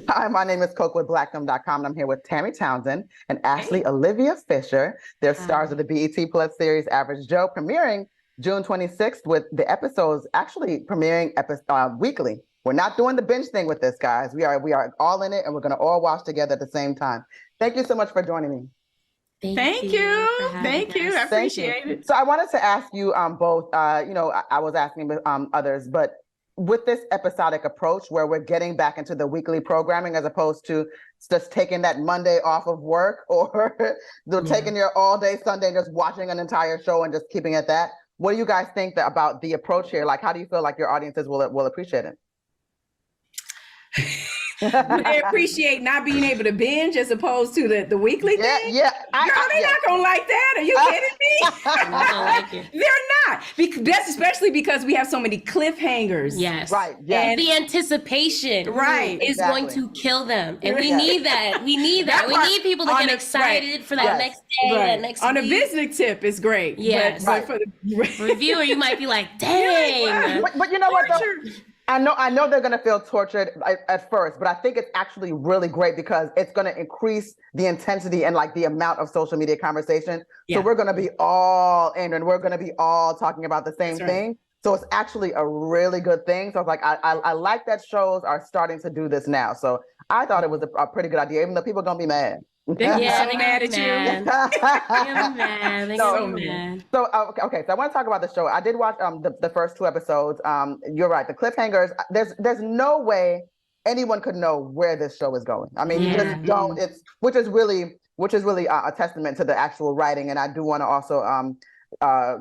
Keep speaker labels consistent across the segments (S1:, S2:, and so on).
S1: Hi, my name is Koku with blackfilm.com, and I'm here with Tammy Townsend and Ashley Olivia Fisher. They're stars of the BET Plus series Average Joe, premiering June 26th, with the episodes actually premiering weekly. We're not doing the binge thing with this, guys. We are all in it, and we're going to all watch together at the same time. Thank you so much for joining me.
S2: Thank you. Thank you. I appreciate it.
S1: So I wanted to ask you both, I was asking others, but with this episodic approach where we're getting back into the weekly programming as opposed to just taking that Monday off of work or taking your all day Sunday and just watching an entire show and just keeping it that. What do you guys think about the approach here? Like, how do you feel like your audiences will appreciate it?
S2: They appreciate not being able to binge as opposed to the weekly thing.
S1: Yeah.
S2: They're not gonna like that. Are you kidding me? They're not. That's especially because we have so many cliffhangers.
S3: Yes.
S1: Right. Yeah.
S3: And the anticipation is going to kill them. And we need that. We need that. We need people to get excited for that next day, that next
S2: week. On a business tip, it's great.
S3: Yes.
S2: But for the
S3: reviewer, you might be like, dang.
S1: But you know what, though? I know they're going to feel tortured at first, but I think it's actually really great because it's going to increase the intensity and like the amount of social media conversation. Yeah. So we're going to be all in and we're going to be all talking about the same thing. So it's actually a really good thing. So I was like, I like that shows are starting to do this now. So I thought it was a pretty good idea, even though people are going to be mad.
S2: They're so mad at you.
S1: So I want to talk about the show. I did watch the first 2 episodes. You're right. The cliffhangers. There's no way anyone could know where this show is going. I mean, you just don't. Which is really a testament to the actual writing. And I do want to also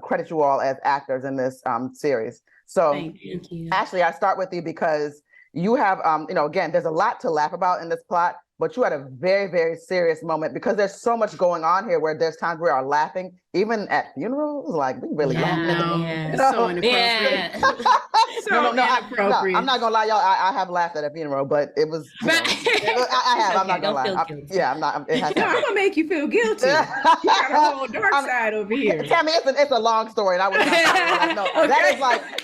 S1: credit you all as actors in this series. So
S3: thank you.
S1: Ashley, I start with you because you have again, there's a lot to laugh about in this plot. But you had a very, very serious moment because there's so much going on here where there's times we are laughing, even at funerals. Like, we really
S2: laugh. So inappropriate.
S1: I'm not gonna lie, y'all. I have laughed at a funeral, but it was. I have. I'm not gonna lie. I'm not.
S2: I'm gonna make you feel guilty. You got a whole dark side over here.
S1: Tell me, it's a long story, and I was like, no.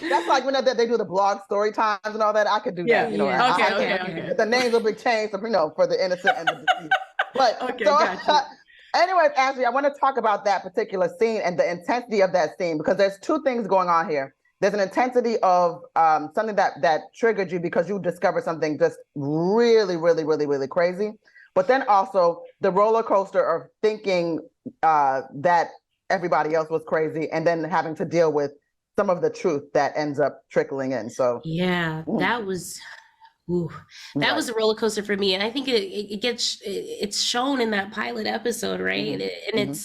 S1: That's like when they do the blog story times and all that. I could do that.
S2: Okay.
S1: The names will be changed, for the innocent and the deceased. But
S2: gotcha.
S1: Anyways, Ashley, I want to talk about that particular scene and the intensity of that scene because there's 2 things going on here. There's an intensity of something that triggered you because you discovered something just really, really, really, really crazy. But then also the roller coaster of thinking that everybody else was crazy and then having to deal with some of the truth that ends up trickling in. So
S3: that was. That was a roller coaster for me, and I think it's shown in that pilot episode, right? And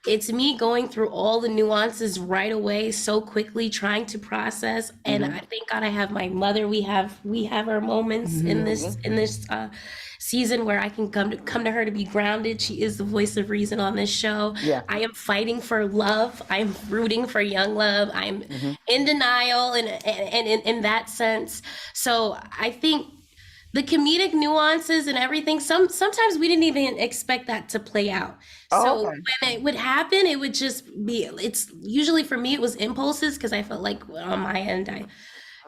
S3: it's me going through all the nuances right away, so quickly, trying to process. And I thank God I have my mother. We have our moments in this season where I can come to her to be grounded. She is the voice of reason on this show.
S1: Yeah.
S3: I am fighting for love. I'm rooting for young love. I'm in denial and in that sense. So I think the comedic nuances and everything, sometimes we didn't even expect that to play out. So when it would happen, it would just be, it's usually for me, it was impulses because I felt like on my end,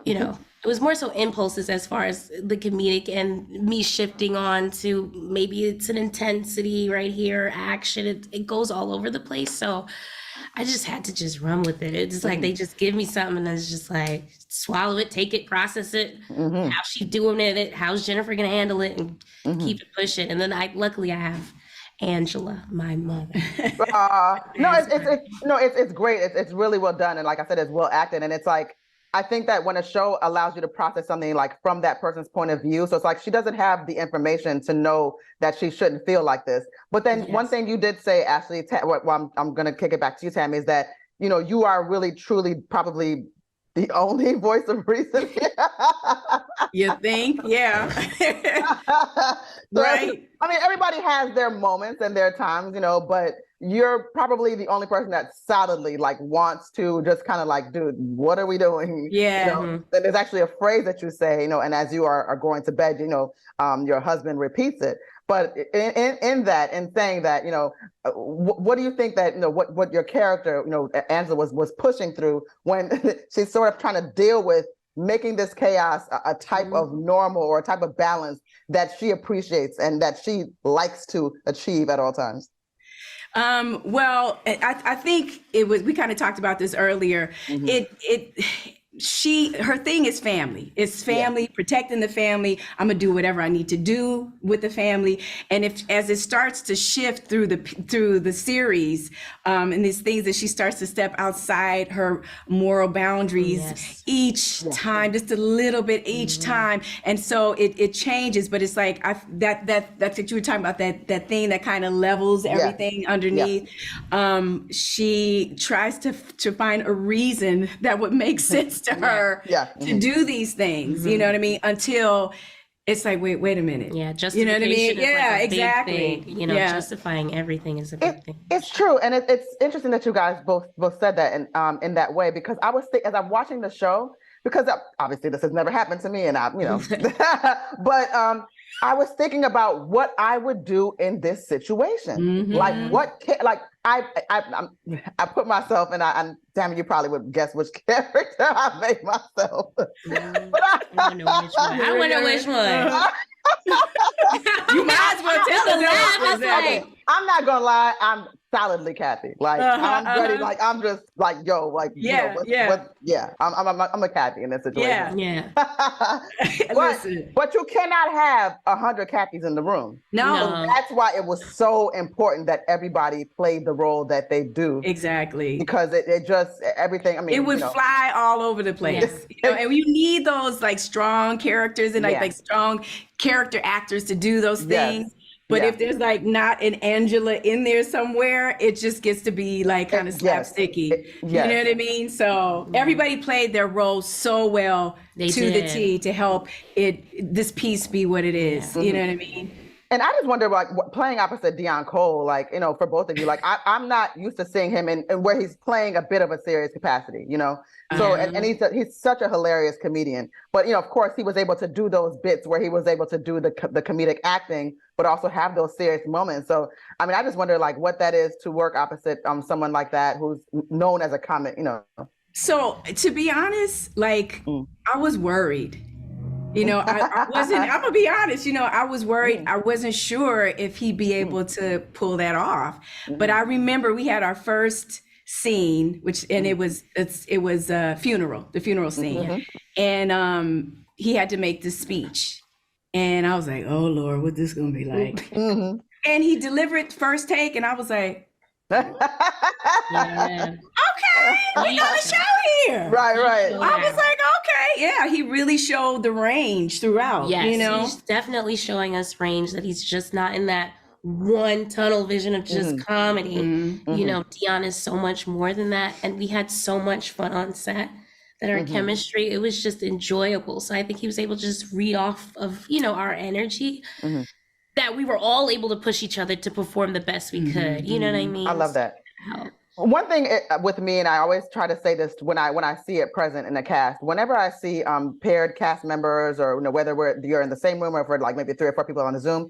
S3: it was more so impulses as far as the comedic and me shifting on to maybe it's an intensity right here, action. It goes all over the place. So I just had to just run with it. It's like they just give me something and it's just like swallow it, take it, process it. How's she doing it? How's Jennifer gonna handle it and keep it pushing? And then luckily I have Angela, my mother.
S1: It's great. It's really well done. And like I said, it's well acted. And it's like, I think that when a show allows you to process something like from that person's point of view, so it's like she doesn't have the information to know that she shouldn't feel like this. But then one thing you did say, Ashley, I'm going to kick it back to you, Tammy, is that, you are really, truly probably the only voice of reason.
S2: You think? Yeah.
S1: Right. I mean, everybody has their moments and their times, but you're probably the only person that solidly wants to just kind of dude, what are we doing?
S2: Yeah.
S1: There's actually a phrase that you say, and as you are going to bed, your husband repeats it. But in saying that, what do you think that, what your character, Angela was pushing through when she's sort of trying to deal with making this chaos a type of normal or a type of balance that she appreciates and that she likes to achieve at all times?
S2: Well, I think we kind of talked about this earlier. Her thing is family. It's family, protecting the family. I'm gonna do whatever I need to do with the family. And as it starts to shift through the series, and these things that she starts to step outside her moral boundaries each time, just a little bit each time. And so it changes, but it's like that's what you were talking about, that thing that kind of levels everything underneath. She tries to find a reason that would make sense to her to do these things, you know what I mean? Until it's like, wait a minute.
S3: Yeah, justification,
S2: you know what I mean?
S3: Is like a
S2: exactly.
S3: big thing. You know, justifying everything is a big thing.
S1: It's true, and it's interesting that you guys both said that in that way, because I was as I'm watching the show, because obviously this has never happened to me, and but I was thinking about what I would do in this situation. Like I put myself, and Tammy, you probably would guess which character I made myself.
S3: I want to know which one. I want to know which one.
S2: You might as well tell us.
S1: I'm not gonna lie, I'm solidly Kathy. Like I'm ready. Like I'm just like, yo, like I'm a Kathy in this situation.
S3: Yeah.
S1: But you cannot have 100 Kathys in the room.
S2: No.
S1: So that's why it was so important that everybody played the role that they do.
S2: Exactly.
S1: Because it just everything. I mean,
S2: it would fly all over the place. And you need those like strong characters and like strong character actors to do those things. But if there's like not an Angela in there somewhere, it just gets to be like kind of slapsticky. You know what I mean? So everybody played their role so well the T to help this piece be what it is. You know what I mean?
S1: And I just wonder, like, playing opposite Deion Cole, like, you know, for both of you, like, I'm not used to seeing him in where he's playing a bit of a serious capacity, you know? So, and he's such a hilarious comedian. But, you know, of course, he was able to do those bits where he was able to do the comedic acting, but also have those serious moments. So, I mean, I just wonder, like, what that is to work opposite someone like that who's known as a comic, you know?
S2: So, to be honest, like, I was worried. You know, I wasn't, I'm gonna be honest, you know, I was worried. I wasn't sure if he'd be able to pull that off. But I remember we had our first scene, it was a funeral, the funeral scene. And he had to make this speech. And I was like, oh Lord, what this gonna be like? And he delivered first take, and I was like, okay, we got a show here.
S1: Right.
S2: I was like, okay, he really showed the range throughout.
S3: Yes,
S2: you know,
S3: he's definitely showing us range, that he's just not in that one tunnel vision of just comedy. You know, Deion is so much more than that, and we had so much fun on set that our chemistry, it was just enjoyable. So I think he was able to just read off of, you know, our energy. That we were all able to push each other to perform the best we could. You know what I mean?
S1: I love that. One thing with me, and I always try to say this when I see it present in the cast, whenever I see paired cast members, or you know, whether you're in the same room or if we're like maybe 3 or 4 people on the Zoom,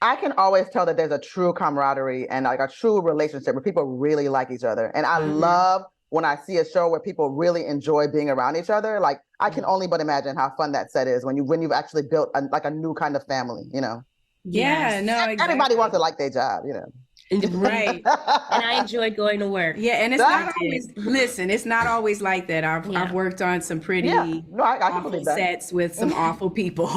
S1: I can always tell that there's a true camaraderie and like a true relationship where people really like each other. And I love when I see a show where people really enjoy being around each other. Like I can only but imagine how fun that set is when you've actually built a new kind of family, you know?
S2: Yeah, no, exactly.
S1: Everybody wants to like their job, you know.
S2: Right.
S3: And I enjoyed going to work.
S2: Yeah, and it's not always, listen, it's not always like that. I've worked on some pretty awful sets with some awful people.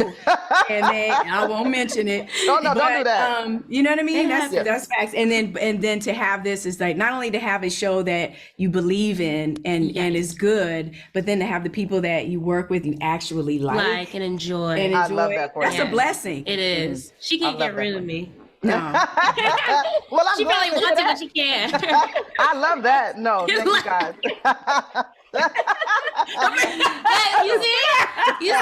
S2: And I won't mention it.
S1: Don't do that.
S2: You know what I mean? That's facts. And then to have this is like, not only to have a show that you believe in and is good, but then to have the people that you work with you actually like
S3: and enjoy.
S1: I love that for you.
S2: That's a blessing.
S3: It is. She can't get rid of me.
S2: No.
S1: Well,
S3: she probably wants it, but she can't.
S1: I love that. No, thank you guys.
S3: You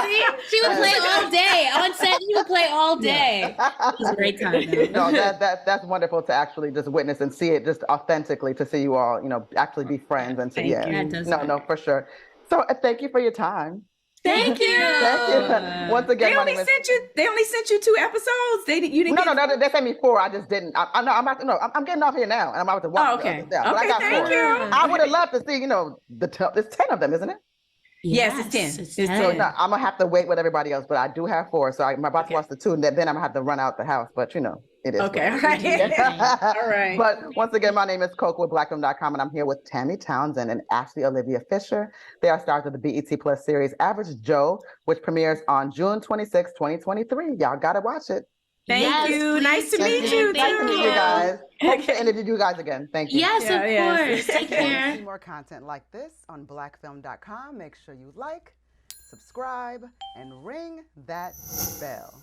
S3: see? She would play all day. On set, she would play all day. It was a great time.
S1: No, that's wonderful to actually just witness and see it just authentically, to see you all, you know, actually be friends and to, no, for sure. So thank you for your time.
S2: Thank you.
S1: Thank you. Once again,
S2: they only sent you 2 episodes. You didn't.
S1: No, they sent me 4. I just didn't. I'm getting off here now, and I'm about to walk.
S2: Okay.
S1: But I got 4.
S2: Thank you.
S1: I would have loved to see, you know, there's 10 of them, isn't it?
S2: Yes, it's 10.
S3: It's
S2: It's
S3: 10.
S1: So
S2: 10.
S1: no, I'm gonna have to wait with everybody else, but I do have 4. So I'm about to watch the 2, and then I'm gonna have to run out the house. But you know, it is.
S2: Okay, all
S1: what
S2: right.
S1: it is.
S2: All right.
S1: But once again, my name is Koku with blackfilm.com, and I'm here with Tammy Townsend and Ashley Olivia Fisher. They are stars of the BET Plus series Average Joe, which premieres on June 26, 2023. Y'all gotta watch it.
S2: Thank
S3: Yes,
S2: you.
S3: please
S2: Nice to
S3: do.
S2: meet you.
S1: Nice to meet you guys. Hope to
S2: Okay.
S1: interview you guys again. Thank you.
S3: Yes,
S2: Yeah,
S3: of
S2: yes.
S3: course. Take
S4: Want to
S3: care.
S4: see more content like this on blackfilm.com? Make sure you like, subscribe, and ring that bell.